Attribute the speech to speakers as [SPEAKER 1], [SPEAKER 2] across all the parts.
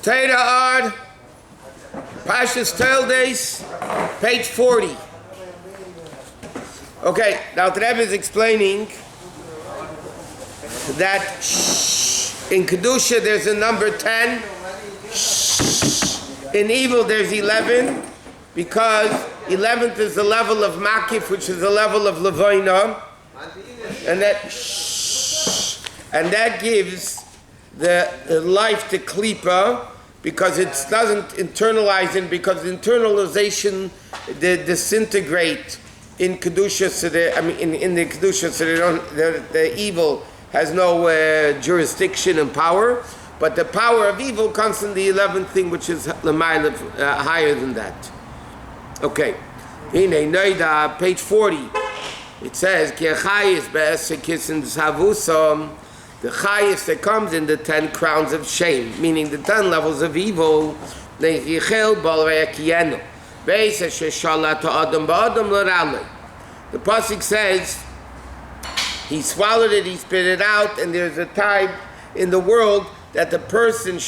[SPEAKER 1] Torah Ard, Parsha's Toldot, page 40. Okay, now the Rabbi is explaining that in Kedusha there's a number 10, in evil there's 11, because 11th is the level of Makif, which is the level of Levoina, and that gives the life to Klipa, because it doesn't internalize it, because internalization they disintegrate in Kedusha, so in the Kedusha, so the evil has no jurisdiction and power, but the power of evil comes from the 11th thing, which is higher than that. Okay, in Noida, page 40, it says, Ki achayis be'esekis in Zavusam, the highest that comes in the 10 crowns of shame, meaning the 10 levels of evil. The pasuk says he swallowed it, he spit it out, and there's a time in the world that the person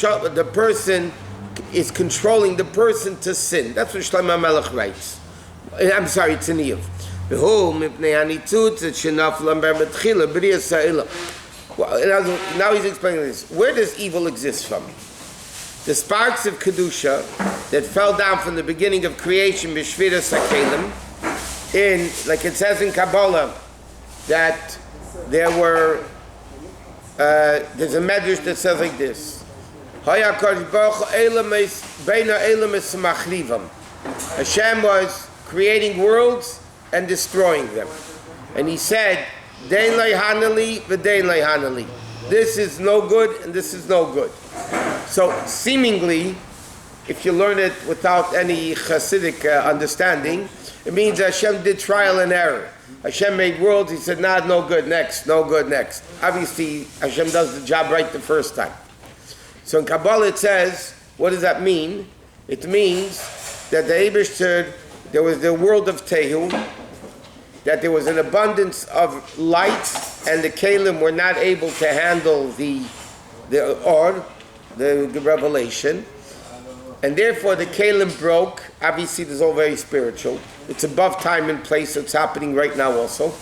[SPEAKER 1] is controlling the person to sin. That's what Shlomo Melech writes. I'm sorry, it's in Iyov. Well, now he's explaining this. Where does evil exist from? The sparks of Kedusha that fell down from the beginning of creation, B'Shvira Sakelim, like it says in Kabbalah, that there were, there's a medrash that says like this, Hashem was creating worlds and destroying them. And he said, Dein lei hanali, v'dein lei hanali. This is no good and this is no good. So seemingly, if you learn it without any Hasidic understanding, it means Hashem did trial and error. Hashem made worlds, he said, nah, no good, next, no good, next. Obviously, Hashem does the job right the first time. So in Kabbalah it says, what does that mean? It means that the Eibishter, there was the world of Tehu, that there was an abundance of light, and the Kalim were not able to handle the revelation, and therefore the Kalim broke. Obviously, this is all very spiritual. It's above time and place, so it's happening right now also.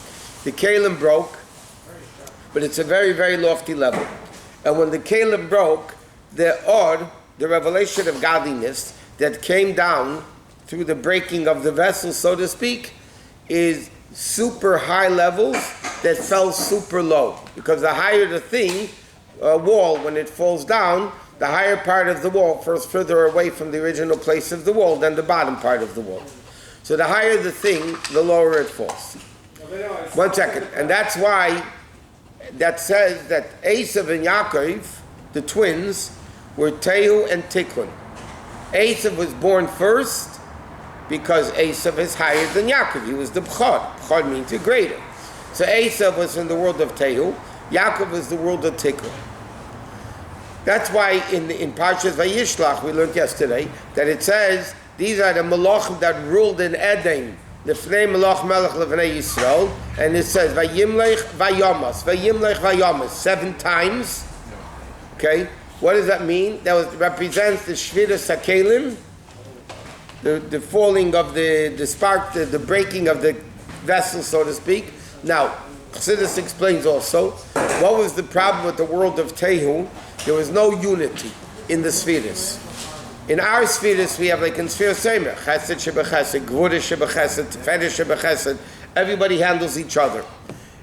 [SPEAKER 1] The Kalim broke, but it's a very, very lofty level. And when the Kalim broke, the revelation of godliness that came down through the breaking of the vessel, so to speak, is super high levels that fell super low, because the higher the thing, wall, when it falls down, the higher part of the wall falls further away from the original place of the wall than the bottom part of the wall. So the higher the thing, the lower it falls. 1 second. And that's why that says that Esau and Yaakov, the twins, were Tehu and Tikkun. Esau was born first, because Esau is higher than Yaakov. He was the B'chor. B'chor means the greater. So Esau was in the world of Tehu. Yaakov was the world of Tikkun. That's why in Parsha Vayishlach, we learned yesterday, that it says, these are the Malachim that ruled in Eden, the Fnei Malach Melech Levnei Yisrael, and it says, Vayimlech Vayamas, Vayimlech Vayamas, 7 times. Okay? What does that mean? That represents the Shvira Sakelim, the falling of the spark, the breaking of the vessel, so to speak. Now, Chassidus explains also, what was the problem with the world of Tehu? There was no unity in the spheres. In our spheres, we have like in Sphere Semer, Chesed Shebechesed, Gvura Shebechesed, Teferet Shebechesed, everybody handles each other.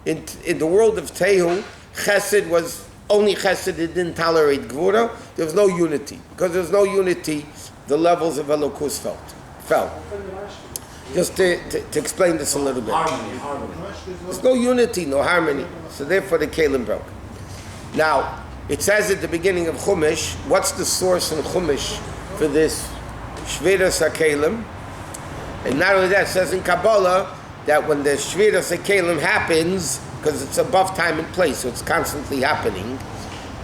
[SPEAKER 1] In the world of Tehu, Chesed was only Chesed, it didn't tolerate Gvura. There was no unity. Because there was no unity, the levels of Elokus fell. Just to explain this a little bit. Harmony. There's no unity, no harmony. So therefore the Kalim broke. Now, it says at the beginning of Chumash, what's the source in Chumash for this Shviras HaKalim? And not only that, it says in Kabbalah that when the Shviras HaKalim happens, because it's above time and place, so it's constantly happening,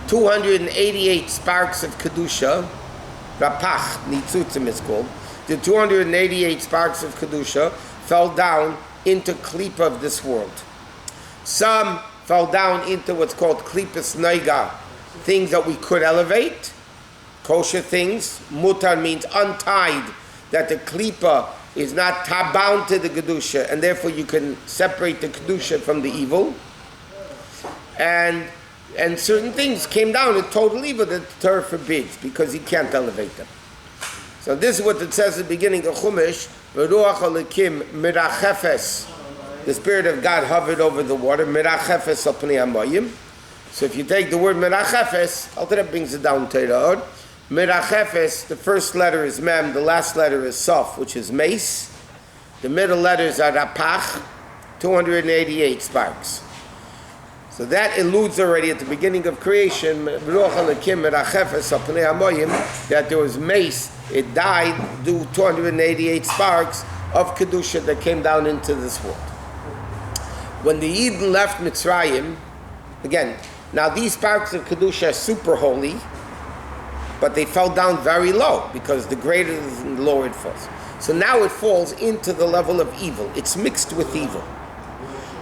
[SPEAKER 1] 288 sparks of Kedusha, Rapach, Nitzutzim is called, the 288 sparks of Kedusha fell down into Klipa of this world. Some fell down into what's called Klipas Noiga, things that we could elevate, kosher things. Mutar means untied, that the klipa is not bound to the kedusha, and therefore you can separate the kedusha from the evil. And certain things came down in total evil that the Torah forbids, because he can't elevate them. So this is what it says at the beginning of Chumash, V'ruach Elokim mirachefes. The Spirit of God hovered over the water, mirachefes al pnei hamayim. So if you take the word mirachefes, Alter Rebbe brings it down to the mirachefes, the first letter is mem, the last letter is sof, which is mace. The middle letters are rapach, 288 sparks. So that alludes already at the beginning of creation, that there was mace, it died, due 288 sparks of Kedusha that came down into this world. When the Eden left Mitzrayim, again, now these sparks of Kedusha are super holy, but they fell down very low, because the greater the lower it falls. So now it falls into the level of evil. It's mixed with evil.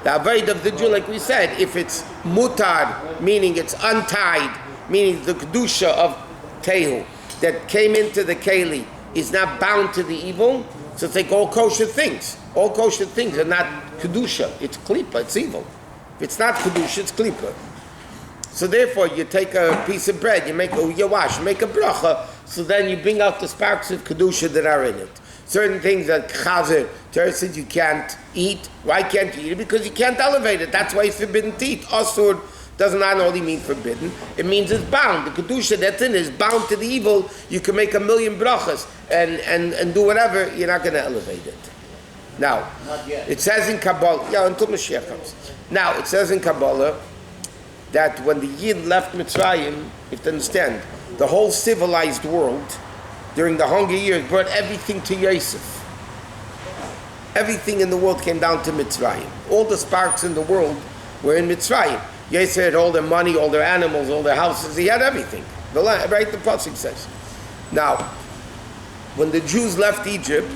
[SPEAKER 1] The Avodah of the Jew, like we said, if it's mutar, meaning it's untied, meaning the kedusha of tehu that came into the keli is not bound to the evil, so it's like all kosher things. All kosher things are not kedusha. It's klipa, it's evil. If it's not kedusha, it's klipa. So therefore, you take a piece of bread, you make you wash, you make a bracha, so then you bring out the sparks of kedusha that are in it. Certain things that chazer, Torah says you can't eat. Why can't you eat it? Because you can't elevate it. That's why it's forbidden to eat. Asur does not only mean forbidden, it means it's bound. The kedusha that's in it is bound to the evil. You can make a million brachas and do whatever, you're not going to elevate it. Now, it says in Kabbalah, until Mashiach comes. Now, it says in Kabbalah that when the Yid left Mitzrayim, you have to understand, the whole civilized world, during the Hunger Years, brought everything to Yosef. Everything in the world came down to Mitzrayim. All the sparks in the world were in Mitzrayim. Yosef had all their money, all their animals, all their houses. He had everything. Right? The Pasuk says. Now, when the Jews left Egypt,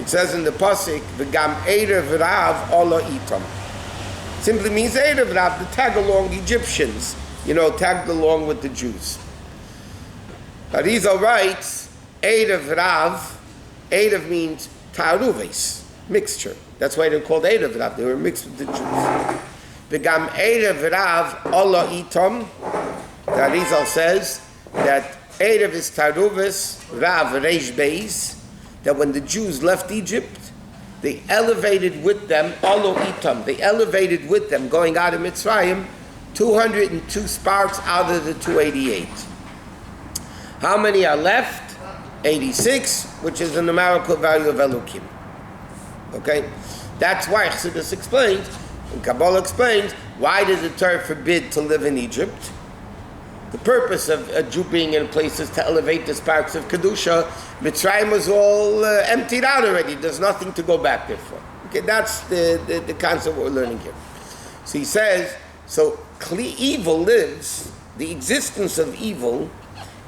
[SPEAKER 1] it says in the Pasuk, "V'gam erev rav ola itam." Simply means erev rav, the tag-along Egyptians, tagged along with the Jews. Arizal writes, Erev Rav, Erev means Taruves, mixture. That's why they're called Erev Rav, they were mixed with the Jews. Begam Erev Rav Allah Itom, Arizal says that Erev is Taruves, Rav Reish Beis, that when the Jews left Egypt, they elevated with them, Allah Itom, they elevated with them, going out of Mitzrayim, 202 sparks out of the 288. How many are left? 86, which is the numerical value of Elokim. Okay? That's why Chassidus explains, and Kabbalah explains, why does the Torah forbid to live in Egypt? The purpose of a Jew being in a place is to elevate the sparks of Kedusha. Mitzrayim was all emptied out already. There's nothing to go back there for. Okay, that's the concept we're learning here. So he says, so evil lives, the existence of evil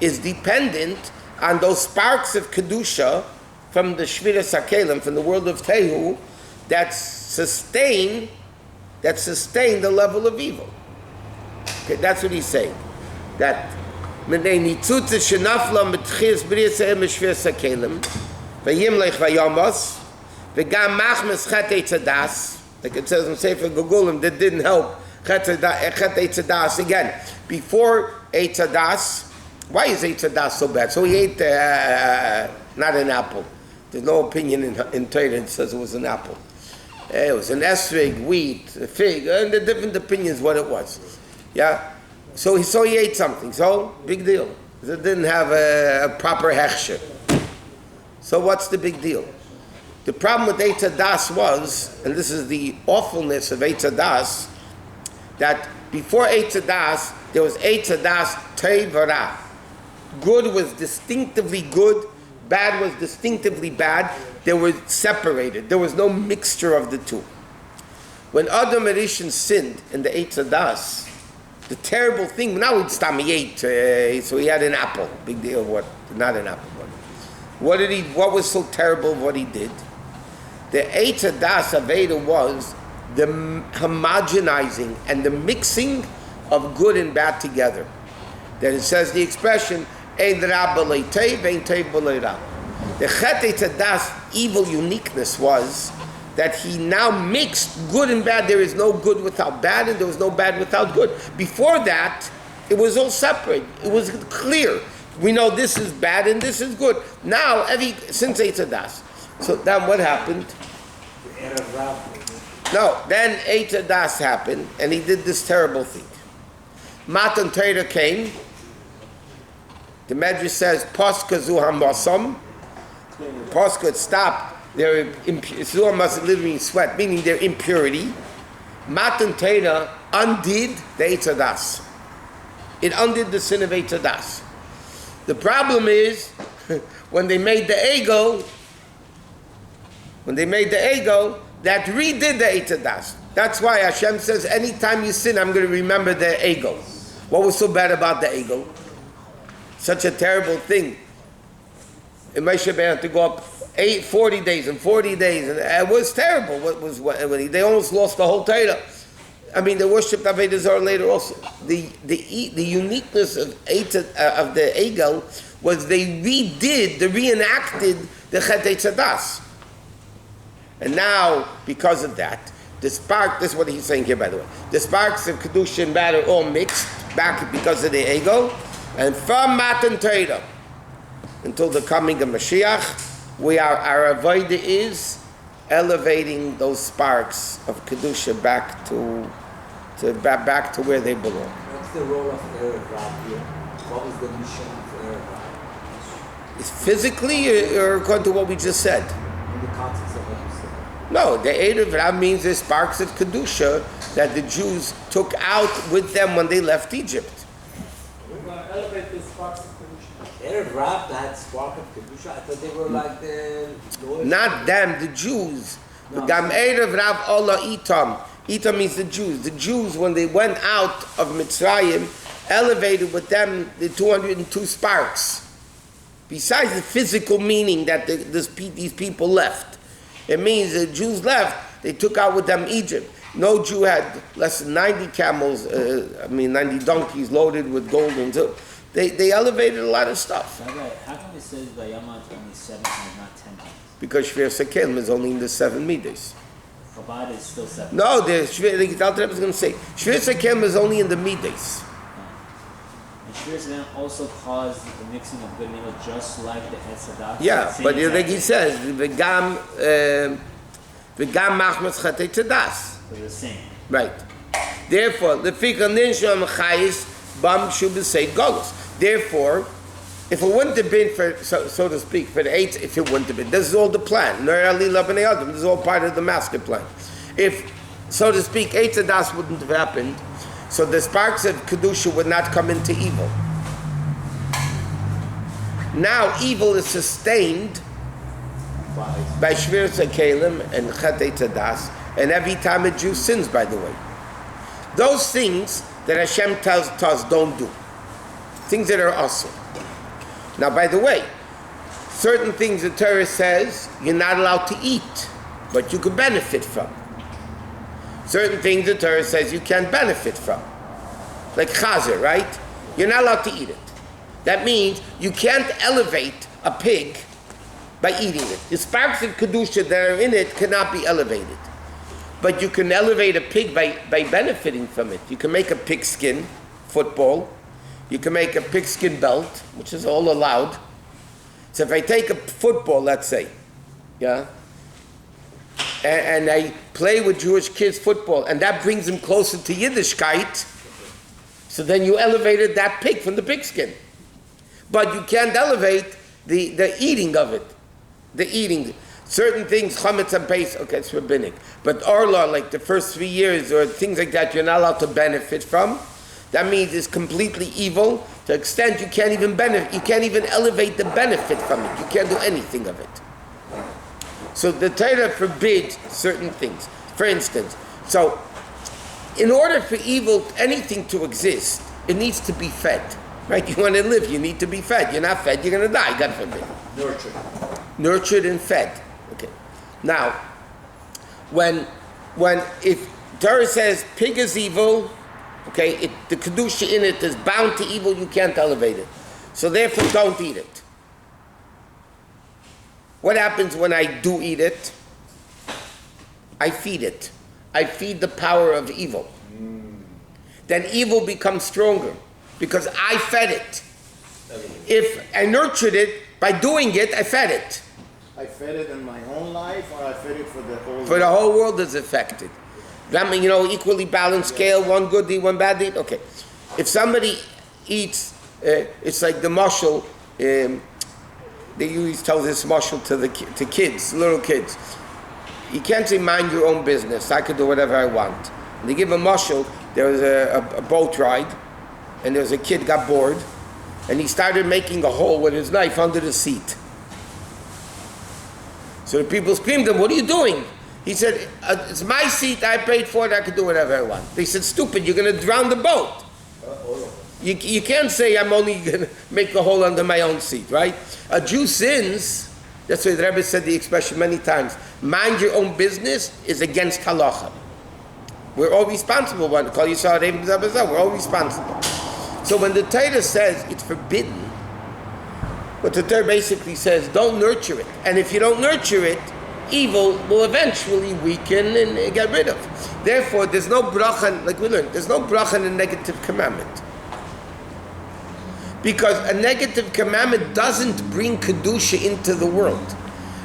[SPEAKER 1] is dependent on those sparks of Kedusha from the Shviras HaKelim, from the world of Tehu, that sustain the level of evil. Okay, that's what he's saying. That Menei Nitzutze Shenafla Metchiz B'Riyaseh Meshviras HaKelim V'yimlech V'yamos V'gam Machmes Chet Eitzadas, like it says in Sefer Gegulim, that didn't help Chet Eitzadas again. Before Eitzadas, why is Eitzadas so bad? So he ate not an apple. There's no opinion in Torah that says it was an apple. It was an esrog, wheat, a fig, and the different opinions what it was. Yeah? So he ate something. So, big deal. It didn't have a proper hechsher. So what's the big deal? The problem with Eitzadas was, and this is the awfulness of Eitzadas, that before Eitzadas, there was Eitzadas Tevara. Good was distinctively good, bad was distinctively bad. They were separated. There was no mixture of the two. When Adam Rishon sinned in the Eitzadas, the terrible thing, now he ate, so he had an apple. Big deal, what? Not an apple. What was so terrible of what he did? The Eitzadas Aveda was the homogenizing and the mixing of good and bad together. That it says the expression, Ein ra b'lei teiv, ein teiv b'lei ra. The Chet Eitzadas evil uniqueness was that he now mixed good and bad. There is no good without bad, and there was no bad without good. Before that, it was all separate. It was clear. We know this is bad and this is good. Now, since Eitzadas. So then what happened? No, then Eitzadas happened, and he did this terrible thing. Matan Torah came. The Medrash says, Paska zu hamasam. Paska stopped their Zuham must literally mean sweat, meaning their impurity. Matan Torah undid the Eitzadas. It undid the sin of Eitzadas. The problem is, when they made the ego, that redid the Eitzadas. That's why Hashem says, anytime you sin, I'm going to remember the ego. What was so bad about the ego? Such a terrible thing. And Moshe had to go up 40 days, and it was terrible. They almost lost the whole Torah. I mean, they worshipped Avodah Zarah later also. The uniqueness of the Egel was they reenacted the Chet Eitzadas. And now, because of that, this is what he's saying here, by the way. The sparks of Kedusha and bad are all mixed back because of the ego. And from Matan Torah until the coming of Mashiach, our avodah is elevating those sparks of Kedusha back to where they belong.
[SPEAKER 2] What's the role of Erev Rav here? What was the mission of Erev Rav?
[SPEAKER 1] Is physically or according to what we just said?
[SPEAKER 2] In the context of what you said.
[SPEAKER 1] No, the Erev Rav means the sparks of Kedusha that the Jews took out with them when they left Egypt.
[SPEAKER 3] We're going to elevate the sparks of Kedusha.
[SPEAKER 2] Erev Rav, that spark of Kedusha, I thought they were like the...
[SPEAKER 1] Not them, the Jews. The Gam Erev Rav Allah Itam. Itam means the Jews. The Jews, when they went out of Mitzrayim, elevated with them the 202 sparks. Besides the physical meaning that these people left. It means the Jews left, they took out with them Egypt. No Jew had less than 90 camels, 90 donkeys loaded with gold and silver. They elevated a lot of stuff.
[SPEAKER 4] Rabbi, how come it says Vayamat only 7 and not 10 times?
[SPEAKER 1] Because Shver Sekelim is only in the 7 midas.
[SPEAKER 4] Chabad is still 7.
[SPEAKER 1] No, the Alter Rebbe is going to say, Shver Sekelim is only in the midas.
[SPEAKER 4] And Shver Sekelim also caused the mixing of good and evil just like the Etzadah.
[SPEAKER 1] Yeah, but like he says, V'gam machmas chatei tzadas.
[SPEAKER 4] They're the same.
[SPEAKER 1] Right. Therefore, lefika ninsham chayis bam shubasei golus. Therefore, if it wouldn't have been for, so to speak, for the eight, if it wouldn't have been, this is all the plan. This is all part of the master plan. If, so to speak, Eitzadas wouldn't have happened, so the sparks of Kedusha would not come into evil. Now evil is sustained by Shver Sekelim and Chet Eitzadas, and every time a Jew sins, by the way. Those things that Hashem tells us don't do. Things that are awesome. Now, by the way, certain things the Torah says you're not allowed to eat, but you can benefit from. Certain things the Torah says you can't benefit from. Like chazer, right? You're not allowed to eat it. That means you can't elevate a pig by eating it. The sparks of Kedusha that are in it cannot be elevated. But you can elevate a pig by benefiting from it. You can make a pigskin football. You can make a pigskin belt, which is all allowed. So if I take a football, let's say, yeah, and I play with Jewish kids football, and that brings them closer to Yiddishkeit, so then you elevated that pig from the pigskin. But you can't elevate the eating of it. The eating. Certain things, chametz and pesach, okay, it's rabbinic. But orla, like the first 3 years or things like that, you're not allowed to benefit from. That means it's completely evil to the extent you can't even benefit, you can't even elevate the benefit from it. You can't do anything of it. So the Torah forbids certain things. For instance, so in order for evil, anything to exist, it needs to be fed. Right? You want to live, you need to be fed. You're not fed, you're going to die, God forbid.
[SPEAKER 2] Nurtured.
[SPEAKER 1] Nurtured and fed. Okay. Now, if Torah says pig is evil, okay, the Kedusha in it is bound to evil, you can't elevate it. So therefore, don't eat it. What happens when I do eat it? I feed it. I feed the power of evil. Then evil becomes stronger because I fed it. If I nurtured it, by doing it, I fed it.
[SPEAKER 5] I fed it in my own life, or I fed it for the whole
[SPEAKER 1] For the whole world is affected. That means, equally balanced scale, one good deed, one bad deed. Okay. If somebody eats, it's like the mashal, they always tell this mashal to kids, little kids. You can't say mind your own business. I could do whatever I want. And they give a mashal. There was a boat ride, and there was a kid got bored, and he started making a hole with his knife under the seat. So the people screamed at him, "What are you doing?" He said, "It's my seat, I paid for it, I can do whatever I want." They said, "Stupid, you're going to drown the boat." You can't say, "I'm only going to make a hole under my own seat," right? A Jew sins, that's why the Rabbi said the expression many times, mind your own business is against halacha. We're all responsible. We're all responsible. So when the Torah says it's forbidden, but the Torah basically says, don't nurture it. And if you don't nurture it, evil will eventually weaken and get rid of. Therefore, there's no bracha, like we learned, there's no bracha in a negative commandment. Because a negative commandment doesn't bring Kedusha into the world.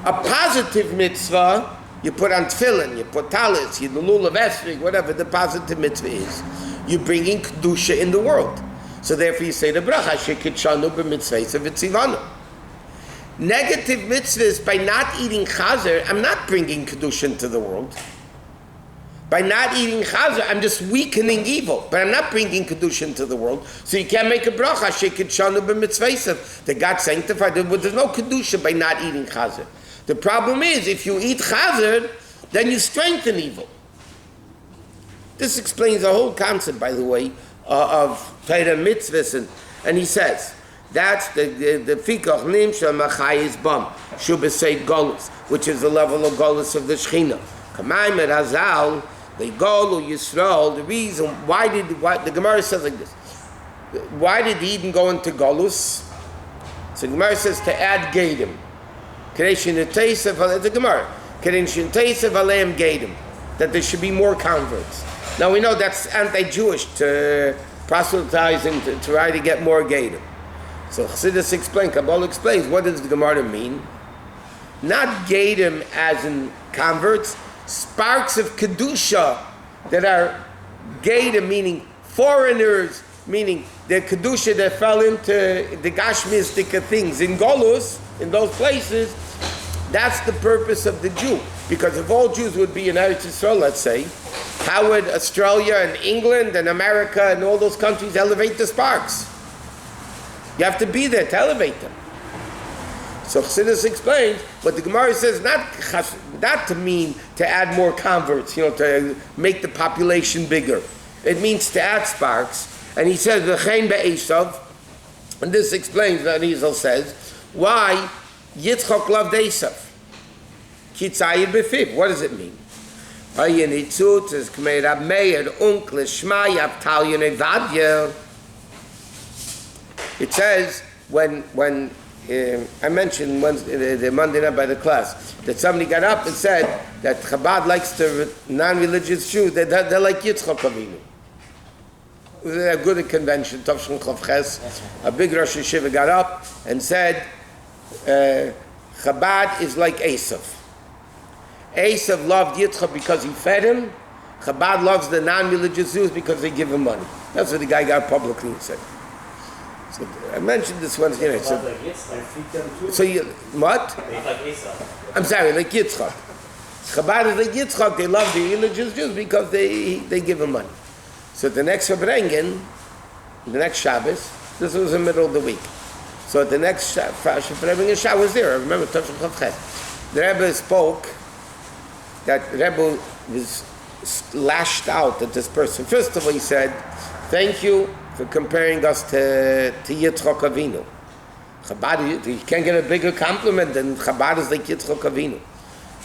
[SPEAKER 1] A positive mitzvah, you put on tefillin, you put talis, you do lulav esrig, whatever the positive mitzvah is, you're bringing Kedusha in the world. So therefore you say the bracha, shekitshanu b'mitzvahs v'tzivanu. Negative mitzvahs, by not eating chazer, I'm not bringing Kedusha into the world. By not eating chazer, I'm just weakening evil, but I'm not bringing Kedusha into the world. So you can't make a bracha, shekitshanu b'mitzvahs, that God sanctified. There's no Kedusha by not eating chazer. The problem is, if you eat chazer, then you strengthen evil. This explains the whole concept, by the way, of Torah mitzvahs, and he says that's the fikach nim shel machayis bam shu b'seid golus, which is the level of golus of the Shechina. Kamayim et Hazal, the golu Yisrael. The reason why the Gemara says like this? Why did Eden go into golus? So the Gemara says to add gadim. Kedeshin eteisav, the Gemara. Kedeshin eteisav aleim gadim, that there should be more converts. Now we know that's anti-Jewish to proselytize and to try to get more gadim. So Chassidus explains, Kabbalah explains, what does the Gemara mean? Not gadim as in converts, sparks of Kedusha that are gadim, meaning foreigners, meaning the Kedusha that fell into the Gashmistic things in Golus, in those places. That's the purpose of the Jew. Because if all Jews would be in Eretz Yisrael, let's say, how would Australia and England and America and all those countries elevate the sparks? You have to be there to elevate them. So Chassidus explains, but the Gemara says not to mean to add more converts, to make the population bigger. It means to add sparks. And he says, V'chein be'esav, and this explains what Esau says, why Yitzchak loved Esau. Kitzayir b'fiv. What does it mean? It says when I mentioned once the Monday night by the class that somebody got up and said that Chabad likes the non-religious Jews. They're like Yitzchak Avinu. It was a good convention. Tavshin Chav Ches, a big Rosh Yeshiva got up and said Chabad is like Esau. Esau loved Yitzchak because he fed him. Chabad loves the non-religious Jews because they give him money. That's what the guy got publicly and said. So I mentioned this Wednesday night. So you, what? I'm sorry, like Yitzchak. Chabad is like Yitzchak. They love the religious Jews because they give him money. So the next Fabrengen, the next Shabbos, this was the middle of the week. So at the next Fabrengen Shabbos was there. I remember Tavshin Chav Ches. The Rebbe spoke that the Rebbe was lashed out at this person. First of all, he said, "Thank you for comparing us to Yitzchak Avinu. Chabad, you can't get a bigger compliment than Chabad is like Yitzchak Avinu."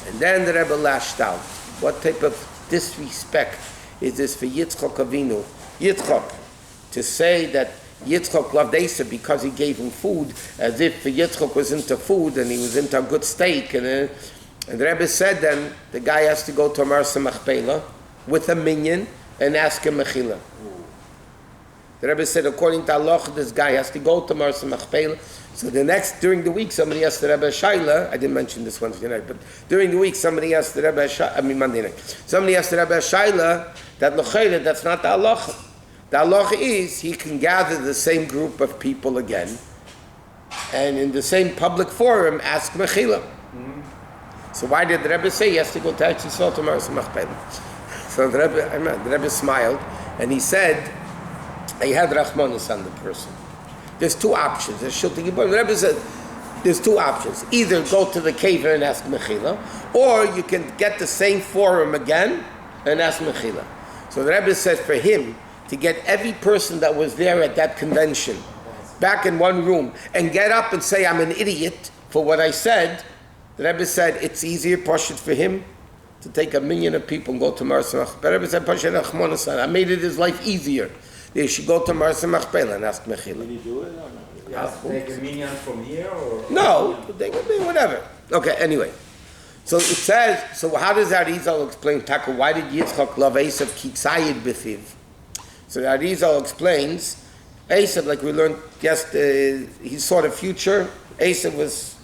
[SPEAKER 1] And then the Rebbe lashed out. What type of disrespect is this for Yitzchak Avinu? Yitzchak, to say that Yitzchok loved Esau because he gave him food, as if Yitzchok was into food and he was into a good steak. And the Rebbe said then, the guy has to go to Marsa Machpelah with a minion and ask him mechila. The Rebbe said, according to Allah, this guy has to go to Marsa Machpelah. So during the week, somebody asked the Rebbe Shaila, I didn't mention this one tonight, but during the week, somebody asked the Rebbe Shaila, Monday night, somebody asked the Rebbe Shaila that l'chayla, that's not the halacha. The halacha is, he can gather the same group of people again, and in the same public forum, ask mechila. So why did the Rebbe say he has to go to Eretz Yisrael to Marsa Machpelah? So the Rebbe smiled, and he said, he had Rachmanis on the person. There's two options. The Rebbe said, there's two options. Either go to the cave and ask mechila, or you can get the same forum again and ask mechila. So the Rebbe said for him to get every person that was there at that convention back in one room and get up and say, I'm an idiot for what I said, the Rebbe said it's easier, Parsha, for him to take a million of people and go to Marsa Machpelah. The Rebbe said, Parsha, I made it his life easier. They should go to Marsa Machpelah and ask mechila.
[SPEAKER 5] Did he do it or not?
[SPEAKER 2] Take a minion from here or?
[SPEAKER 1] No, they would be whatever. Okay, anyway. So it says, so how does Arizal explain, Taka, why did Yitzchak love Esau kitzayid b'fiv? So Arizal explains, Esau, like we learned yesterday, he saw the future. Esau was,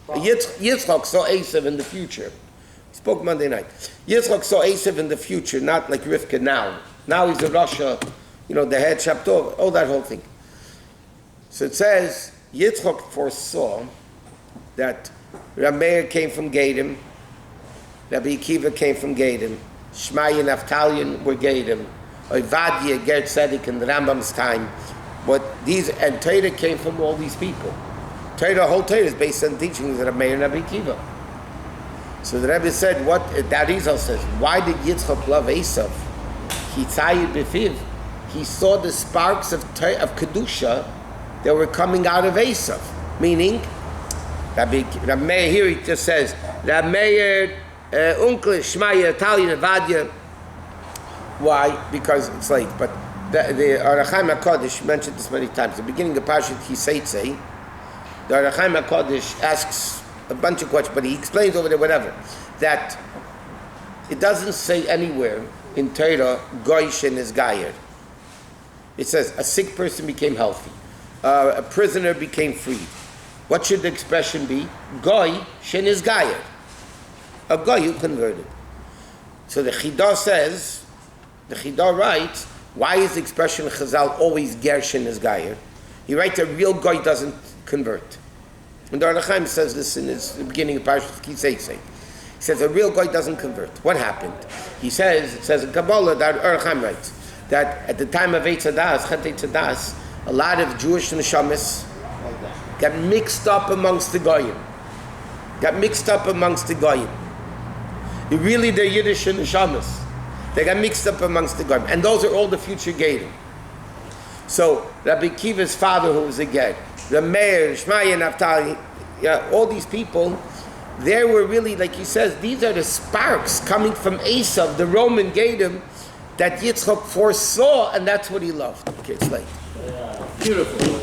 [SPEAKER 1] Yitzchak saw Esau in the future. He spoke Monday night. Yitzchak saw Esau in the future, not like Rivka now. Now he's in Russia, the head Shabtov, all that whole thing. So it says, Yitzchak foresaw that Rabbi came from Gadim, Rabbi Akiva came from Gadim, Shmai and Naftalian were Gadim, Ovadia, Ger Tzedek in the Rambam's time, and Torah came from all these people. The whole Torah is based on teachings of Rabbi and Rabbi Akiva. So the Rebbe said, that Arizal says, why did Yitzchak love Esau? He saw the sparks of Kedusha that were coming out of Esau. Meaning, Rabbi Meir here he just says, Rabbi Meir, Uncle, Shmaya, Italian, Avadia. Why? Because it's late. But the Arachaim HaKodesh mentioned this many times. The beginning of Parsha Kiseitze, the Arachaim HaKodesh asks a bunch of questions, but he explains over there, whatever, that it doesn't say anywhere in Torah, Goy Shen is Gayer. It says, a sick person became healthy. A prisoner became freed. What should the expression be? Goy Shen is Gayer. A Goy who converted. So the Chidah writes, why is the expression Chazal always Ger Shen is Gayer? He writes a real Goy doesn't convert. And the Arachaim says this in the beginning of Parsha Kiseitze. He says a real Goy doesn't convert. What happened? It says in Kabbalah that Arachaim writes that at the time of Chet Tzadas, a lot of Jewish neshamas got mixed up amongst the Goyim. Really, they're Yiddish neshamas. They got mixed up amongst the Goyim. And those are all the future Gedim. So Rabbi Akiva's father, who was a Ged, the Meir, Shmaya, Naftali, all these people, they were really, like he says, these are the sparks coming from Esau, the Roman Gedim, that Yitzchak foresaw, and that's what he loved. Okay, it's late.
[SPEAKER 2] Beautiful.